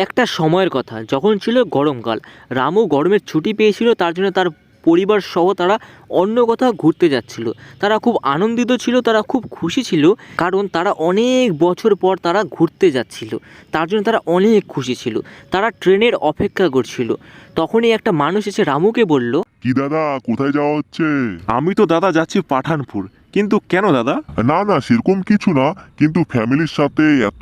একটা সময়ের কথা, যখন ছিল গরমকাল। রামু গরমের ছুটি পেয়েছিল, তার জন্য তার পরিবার সহ তারা অন্য কোথাও ঘুরতে যাচ্ছিল। তারা খুব আনন্দিত ছিল, তারা খুব খুশি ছিল, কারণ তারা অনেক বছর পর তারা ঘুরতে যাচ্ছিল। তার জন্য তারা অনেক খুশি ছিল। তারা ট্রেনের অপেক্ষা করছিল। তখনই একটা মানুষ এসে রামুকে বলল, কি দাদা, কোথায় যাওয়া হচ্ছে? আমি তো দাদা যাচ্ছি পাঠানপুর। কিন্তু কেন দাদা? না না, সেরকম কিছু না, কিন্তু ফ্যামিলির সাথে এত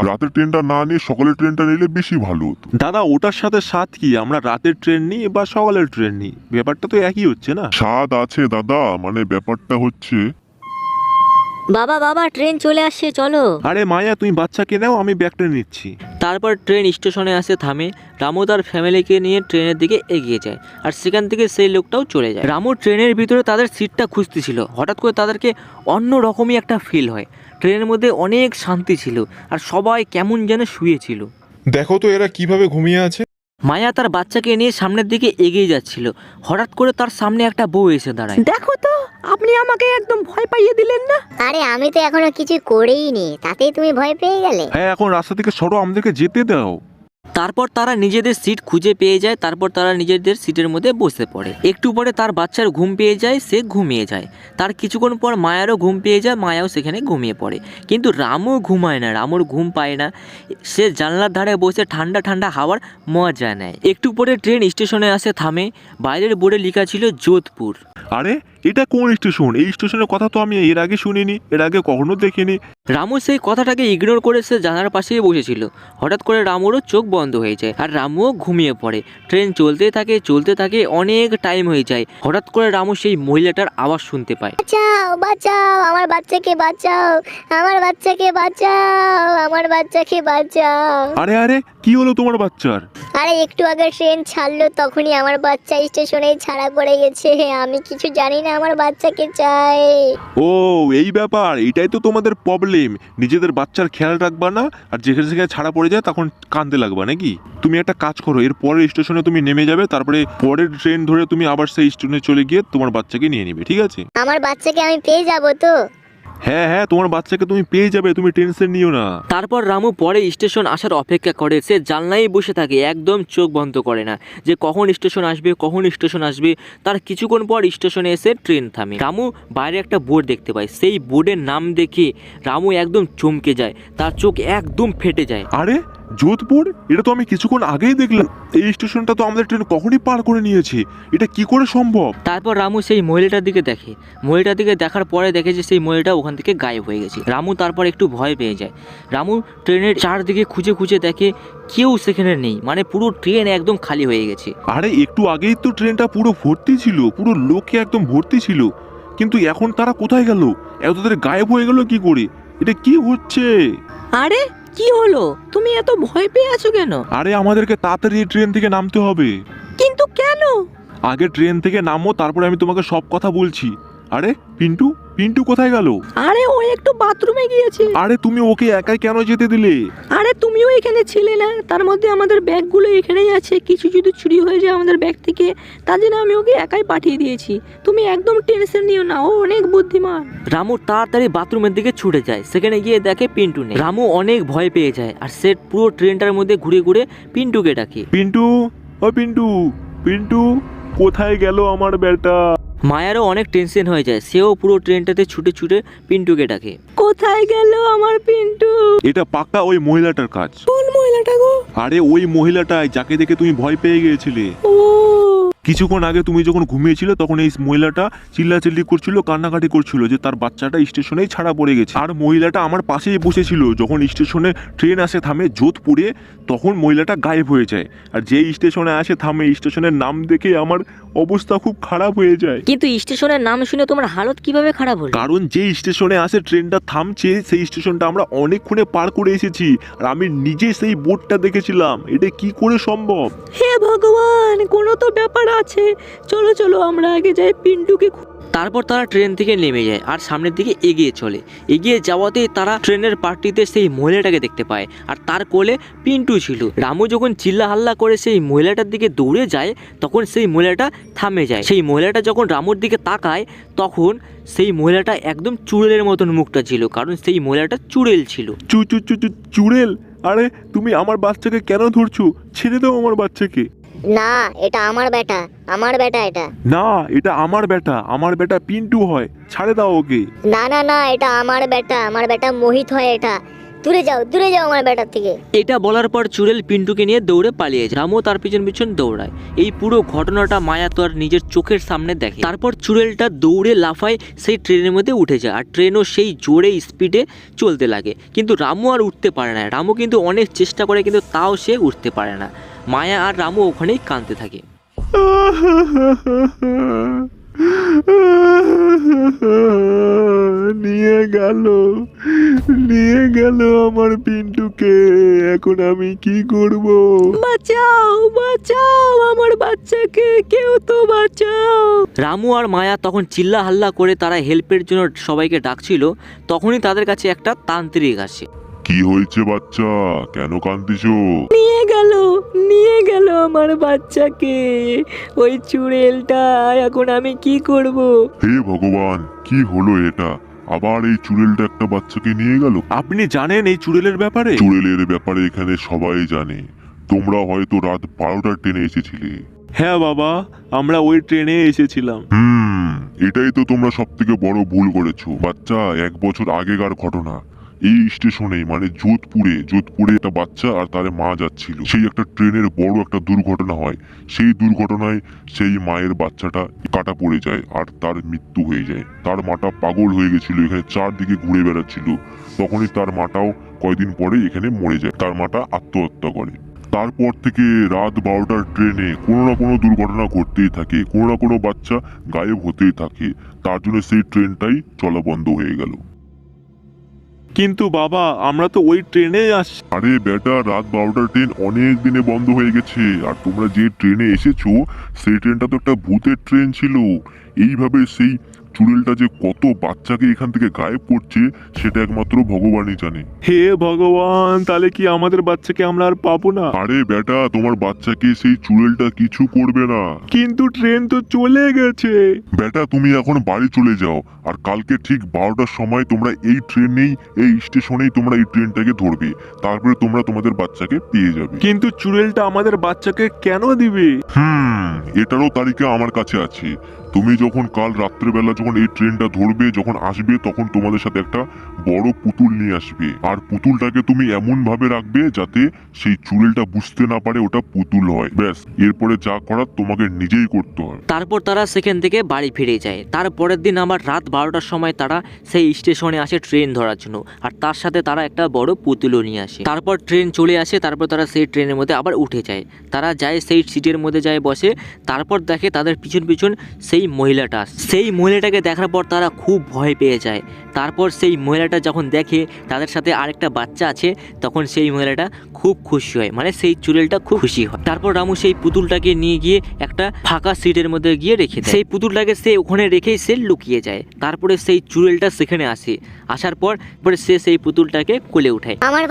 রাতের ট্রেনটা না নিয়ে সকালের ট্রেনটা নিলে বেশি ভালো হতো। দাদা ওটার সাথে সাথ কি? আমরা রাতের ট্রেন নিই বা সকালের ট্রেন নিই, ব্যাপারটা তো একই হচ্ছে না। স্বাদ আছে দাদা, মানে ব্যাপারটা হচ্ছে। বাবা বাবা ট্রেন চলে আসছে, চলো। আরে মায়া, তুমি বাচ্চাকে নাও, আমি ব্যাগটা নিচ্ছি। তারপর ট্রেন স্টেশনে আসে, থামে। রামু তার ফ্যামিলিকে নিয়ে ট্রেনের দিকে এগিয়ে যায়, আর সেখান থেকে সেই লোকটাও চলে যায়। রামু ট্রেনের ভিতরে তাদের সিটটা খুঁজতেছিল। হঠাৎ করে তাদেরকে অন্য রকমই একটা ফিল হয়। ট্রেনের মধ্যে অনেক শান্তি ছিল, আর সবাই কেমন যেন শুয়েছিল। দেখো তো এরা কিভাবে ঘুমিয়ে আছে। মায়া তার বাচ্চাকে নিয়ে সামনের দিকে এগিয়ে যাচ্ছিল। হঠাৎ করে তার সামনে একটা বউ এসে দাঁড়ায়। দেখো তো, আপনি আমাকে একদম ভয় পাইয়ে দিলেন না। আরে আমি তো এখনো কিছু করেই নি, তাতেই তুমি ভয় পেয়ে গেলে। হ্যাঁ, এখন রাস্তা থেকে সরো, আমাদেরকে যেতে দাও। তারপর তারা নিজেদের সিট খুঁজে পেয়ে যায়। তারপর তারা নিজেদের সিটের মধ্যে বসে পড়ে। একটু পরে তার বাচ্চার ঘুম পেয়ে যায়, সে ঘুমিয়ে যায়। তার কিছুক্ষণ পর মায়ারও ঘুম পেয়ে যায়, মায়াও সেখানে ঘুমিয়ে পড়ে। কিন্তু রামু ঘুমায় না, রামুর ঘুম পায় না। সে জানলার ধারে বসে ঠান্ডা ঠান্ডা হাওয়ার মজা নেয়। একটু পরে ট্রেন স্টেশনে আসে, থামে। বাইরের বোর্ডে লেখা ছিল যোধপুর। আরে এটা কোন স্টেশন? এই স্টেশনের কথা তো আমি এর আগে শুনিনি, এর আগে কখনো দেখিনি। রামু সেই কথাটাকে ইগনোর করে সে জানালার পাশেই বসেছিল। হঠাৎ করে রামুরও চোখ বন্ধ হয়ে যায়, আর রামুও ঘুমিয়ে পড়ে। ট্রেন চলতে থাকে, অনেক টাইম হয়ে যায়। হঠাৎ করে রামু সেই মহিলাটার আওয়াজ শুনতে পায়। বাঁচাও বাঁচাও, আমার বাচ্চাকে বাঁচাও, আমার বাচ্চাকে বাঁচাও, আমার বাচ্চাকে বাঁচাও। আরে আরে, কি হলো তোমার বাচ্চার? আরে একটু আগে ট্রেন ছাড়লো, তখনই আমার বাচ্চা স্টেশনে ছাড়া পড়ে গেছে। আমি কিছু জানি না, আমার বাচ্চাকে চাই। ও এই ব্যাপার, এটাই তো তোমাদের প্রবলেম। নিজেদের বাচ্চার খেয়াল রাখবা না, আর যেখানে সেখানে ছাড়া পড়ে যায় তখন কাঁদতে লাগবা নাকি? তুমি একটা কাজ করো, এর পরের স্টেশনে তুমি নেমে যাবে, তারপরে পরের ট্রেন ধরে তুমি আবার সেই স্টেশনে চলে গিয়ে তোমার বাচ্চাকে নিয়ে নিবে, ঠিক আছে? আমার বাচ্চাকে আমি পেয়ে যাবো তো? হ্যাঁ হ্যাঁ, তোমার বাচ্চাকে তুমি পেয়ে যাবে, তুমি টেনশন নিও না। তারপর রামু পরে স্টেশন আসার অপেক্ষা করে। সে জানলায় বসে থাকে, একদম চোখ বন্ধ করে না যে কখন স্টেশন আসবে, কখন স্টেশন আসবে। তার কিছুক্ষণ পর স্টেশনে এসে ট্রেন থামে। রামু বাইরে একটা বোর্ড দেখতে পায়। সেই বোর্ডের নাম দেখে রামু একদম চমকে যায়, তার চোখ একদম ফেটে যায়। আরে যোধপুর, এটা তো আমি কিছুক্ষণ আগেই দেখলাম। এই স্টেশনটা তো আমাদের ট্রেন কখনই পার করে নিয়েছে, এটা কি করে সম্ভব? তারপর রামু সেই মহিলাটার দিকে দেখে। মহিলাটার দিকে দেখার পরে দেখে যে সেই মহিলাটা ওখান থেকে গায়েব হয়ে গেছে। রামু তারপর একটু ভয় পেয়ে যায়। রামু ট্রেনের চারদিকে খুঁজে দেখে কেউ সেখানে নেই, মানে পুরো ট্রেন একদম খালি হয়ে গেছে। আরে একটু আগেই তো ট্রেনটা পুরো ভর্তি ছিল, পুরো লোকে একদম ভর্তি ছিল, কিন্তু এখন তারা কোথায় গেল? এত তাদের গায়েব হয়ে গেল কি করে? এটা কি হচ্ছে? আরে কি হলো, তুমি এত ভয় পেয়ে আছো কেন? আরে আমাদেরকে তাড়াতাড়ি এই ট্রেন থেকে নামতে হবে। কিন্তু কেন? আগে ট্রেন থেকে নামো, তারপরে আমি তোমাকে সব কথা বলছি। আরে পিন্টু, পিন্টু কোথায় গেল? আরে ও একটু বাথরুমে গিয়েছে। আরে তুমি ওকে একাই কেন যেতে দিলে? আরে তুমিও এখানে ছিলে না? তার মধ্যে আমাদের ব্যাগগুলো এখানেই আছে, কিছু যদি চুরি হয়ে যায় আমাদের ব্যাগ থেকে, তার জন্য আমি ওকে একাই পাঠিয়ে দিয়েছি। তুমি একদম টেনশন নিও না, ও অনেক বুদ্ধিমান। রামু তাড়াতাড়ি বাথরুমের দিকে ছুটে যায়। সেখানে গিয়ে দেখে পিন্টু নেই। রামু অনেক ভয় পেয়ে যায়, আর সে পুরো ট্রেনটার মধ্যে ঘুরে ঘুরে পিন্টুকে ডাকে। পিন্টু, ও পিন্টু, পিন্টু কোথায় গেল আমার বেটা? মায়ারও অনেক টেনশন হয়ে যায়, সেও পুরো ট্রেনটাতে ছুটে পিন্টুকে ডাকে। কোথায় গেল আমার পিন্টু? এটা পাক্কা ওই মহিলাটার কাজ। কোন মহিলাটা গো? আরে ওই মহিলাটাই যাকে দেখে তুমি ভয় পেয়ে গিয়েছিলে। ও কিছুক্ষণ আগে তুমি যখন ঘুমিয়েছিলে তখন এই মহিলাটা চিল্লাচিল্লি করছিল, কান্নাকাটি করছিল যে তার বাচ্চাটা স্টেশনেই ছাড়া পড়ে গেছে। আর মহিলাটা আমার পাশেই বসেছিল। যখন স্টেশনে ট্রেন আসে থামে যোধপুরে, তখন মহিলাটা গায়েব হয়ে যায়। আর যেই স্টেশনে আসে থামে, স্টেশনের নাম দেখে আমার অবস্থা খুব খারাপ হয়ে যায়। কিন্তু স্টেশনের নাম শুনে তোমার হালত কিভাবে খারাপ হলো? কারণ যে স্টেশনে আসে ট্রেনটা থামছে, সেই স্টেশনটা আমরা অনেকক্ষণে পার করে এসেছি, আর আমি নিজে সেই বোর্ডটা দেখেছিলাম। এটা কি করে সম্ভব? হে ভগবান, কোনো তো ব্যাপার আছে। চলো চলো আমরা আগে যাই পিন্টুকে। তারপর তারা ট্রেন থেকে নেমে যায়, আর সামনের দিকে এগিয়ে চলে। এগিয়ে যাওয়াতেই তারা ট্রেনের পার্টিতে সেই মহিলাটাকে দেখতে পায়, আর তার কোলে পিন্টু ছিল। রামু যখন চিল্লা হাল্লা করে সেই মহিলাটার দিকে দৌড়ে যায়, তখন সেই মহিলাটা থামে যায়। সেই মহিলাটা যখন রামুর দিকে তাকায়, তখন সেই মহিলাটা একদম চুড়েলের মতন মুখটা ছিল, কারণ সেই মহিলাটা চুড়েল ছিল। চুড়েল? আরে তুমি আমার বাচ্চাকে কেন ধরছো? ছেড়ে দাও আমার বাচ্চাকে। না, এটা আমার বেটা, আমার বেটা এটা। না, এটা আমার বেটা পিন্টু হয়, ছাড়ে দাও ওকে। না না না, এটা আমার বেটা মোহিত হয় এটা। দূরে যাও আমার বেটার থেকে। এটা বলার পর চুড়েল পিন্টুকে নিয়ে দৌড়ে পালিয়ে যায়। রামও তার পিছন পিছন দৌড়ায়। এই পুরো ঘটনাটা মায়া তো আর নিজের চোখের সামনে দেখে। তারপর চুড়েলটা দৌড়ে লাফায় সেই ট্রেনের মধ্যে উঠে যায়, আর ট্রেনও সেই জোরে স্পিডে চলতে লাগে। কিন্তু রামু আর উঠতে পারে না। রামু কিন্তু অনেক চেষ্টা করে, কিন্তু তাও সে উঠতে পারে না। মায়া আর রামু ওখানেই কাঁদতে থাকে। নিয়ে গেল আমার পিন্টুকে, এখন আমি কি করব? বাঁচাও আমার বাচ্চাকে, কেউ তো বাঁচাও। রামু আর মায়া তখন চিল্লা হাল্লা করে তারা হেল্পের জন্য সবাইকে ডাকছিল। তখনই তাদের কাছে একটা তান্ত্রিক আসে। কি হয়েছে বাচ্চা, কেন কাঁদতেছো? নিয়ে গেল আমার বাচ্চাকে ওই চুড়েলটা, এখন আমি কি করব? হে ভগবান, কি হলো এটা? আবার এই চুড়েলটা একটা বাচ্চাকে নিয়ে গেল। আপনি জানেন এই চুড়েলের ব্যাপারে? চুড়েলের ব্যাপারে এখানে সবাই জানে। তোমরা হয়তো রাত 12টার ট্রেনে এসেছিলে। হ্যাঁ বাবা, আমরা ওই ট্রেনে এসেছিলাম। এটাই তো তোমরা সব থেকে বড় ভুল করেছো বাচ্চা। 1 বছর আগেকার ঘটনা। এই স্টেশনে মানে যোধপুরে একটা বাচ্চা আর তার মা যাচ্ছিল। সেই একটা ট্রেনের বড় একটা দুর্ঘটনা হয়। সেই দুর্ঘটনায় সেই মায়ের বাচ্চাটা কাটা পড়ে যায় আর তার মৃত্যু হয়ে যায়। তার মাটা পাগল হয়ে গেছিল, এখানে চারদিকে ঘুরে বেড়াচ্ছিল। তখনই তার মাটাও কয়েকদিন পরে এখানে মরে যায়। তার মাটা আত্মহত্যা করে। তারপর থেকে রাত 12টার ট্রেনে কোনো না কোনো দুর্ঘটনা ঘটতেই থাকে, কোনো না কোনো বাচ্চা গায়েব হতেই থাকে। তার জন্য সেই ট্রেনটাই চলা বন্ধ হয়ে গেল। কিন্তু বাবা, আমরা তো ওই ট্রেনেই আসছি। আরে বেটা, রাত 12টার ট্রেন অনেক দিনে বন্ধ হয়ে গেছে। আর তোমরা যে ট্রেনে এসেছো সেই ট্রেনটা তো একটা ভূতের ট্রেন ছিল। এইভাবে সেই চুড়েলটা যে কত বাচ্চাকে এখান থেকে গায়েব করছে সেটা একমাত্র ভগবানই জানে। হে ভগবান, তাহলে কি আমাদের বাচ্চাকে আমরা আর পাবো না? আরে বেটা, তোমার বাচ্চাকে সেই চুড়েলটা কিছু করবে না। কিন্তু ট্রেন তো চলে গেছে। বেটা, তুমি এখন বাড়ি চলে যাও। আর কালকে ঠিক 12টার সময় তোমরা এই ট্রেনেই, এই স্টেশনেই তোমরা এই ট্রেনটাকে ধরবে। তারপরে তোমরা তোমাদের বাচ্চাকে পেয়ে যাবে। কিন্তু চুড়েলটা আমাদের বাচ্চাকে কেন দিবে? এটারও তালিকা আমার কাছে আছে। তুমি যখন কাল রাত্রেবেলা যখন এই ট্রেনটা ধরবে, যখন আসবে, তখন তোমাদের সাথে একটা বড় পুতুল নিয়ে আসবে। আর পুতুলটাকে তুমি এমন ভাবে রাখবে যাতে সেই চুড়েলটা বুঝতে না পারে ওটা পুতুল হয়। ব্যাস, এরপরে যা করার তোমাকে নিজেই করতে হয়। তারপর তারা সেখান থেকে বাড়ি ফিরে যায়। তারপরের দিন আবার রাত 12টার সময় তারা সেই স্টেশনে আসে ট্রেন ধরার জন্য। আর তার সাথে তারা একটা বড় পুতুলও নিয়ে আসে। তারপর ট্রেন চলে আসে। তারপর তারা সেই ট্রেনের মধ্যে আবার উঠে যায়। তারা যায় সেই সিটের মধ্যে যায় বসে। তারপর দেখে তাদের পিছন পিছন সেই মহিলাটা আসে। সেই মহিলাটাকে দেখার পর তারা খুব ভয় পেয়ে যায়। তারপর সেই মহিলাটা যখন দেখে তাদের সাথে আরেকটা বাচ্চা আছে, তখন সেই মহিলাটা খুব খুশি হয়, মানে সেই চুড়েলটা খুব খুশি হয়। তারপর রামু সেই পুতুলটাকে নিয়ে গিয়ে একটা ফাঁকা সিটের মধ্যে গিয়ে রেখে দেয়। সেই পুতুলটাকে সে ওখানে রেখেই সে লুকিয়ে যায়। তারপরে সেই চুড়েলটা সেখানে আসে। আসার পর সে সেই পুতুলটাকে কোলে উঠায়। আমার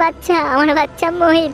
বাচ্চা মোহিত।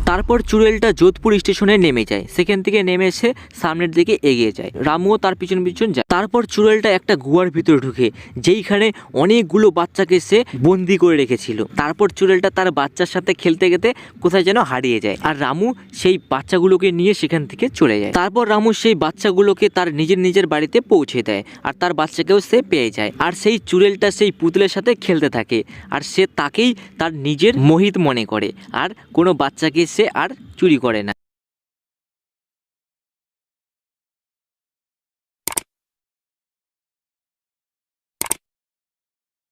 তারপর চুড়েলটা যোধপুর স্টেশনে নেমে যায়। সেখান থেকে নেমে এসে সামনের দিকে এগিয়ে যায়। রামুও তার পিছন পিছন যায়। তারপর চুড়েলটা একটা গুহার ভিতরে ঢুকে, যেইখানে অনেকগুলো বাচ্চাকে সে বন্দি করে রেখেছিল। তারপর চুড়েলটা তার বাচ্চার সাথে খেলতে খেলতে কোথায় যেন হারিয়ে যায়। আর রামু সেই বাচ্চাগুলোকে নিয়ে সেখান থেকে চলে যায়। তারপর রামু সেই বাচ্চাগুলোকে তার নিজের বাড়িতে পৌঁছে দেয়। আর তার বাচ্চাকেও সে পেয়ে যায়। আর সেই চুড়েলটা সেই পুতুলের সাথে খেলতে থাকে। আর সে তাকেই তার নিজের মোহিত মনে করে। আর কোনো বাচ্চাকে সে আর চুরি করে না।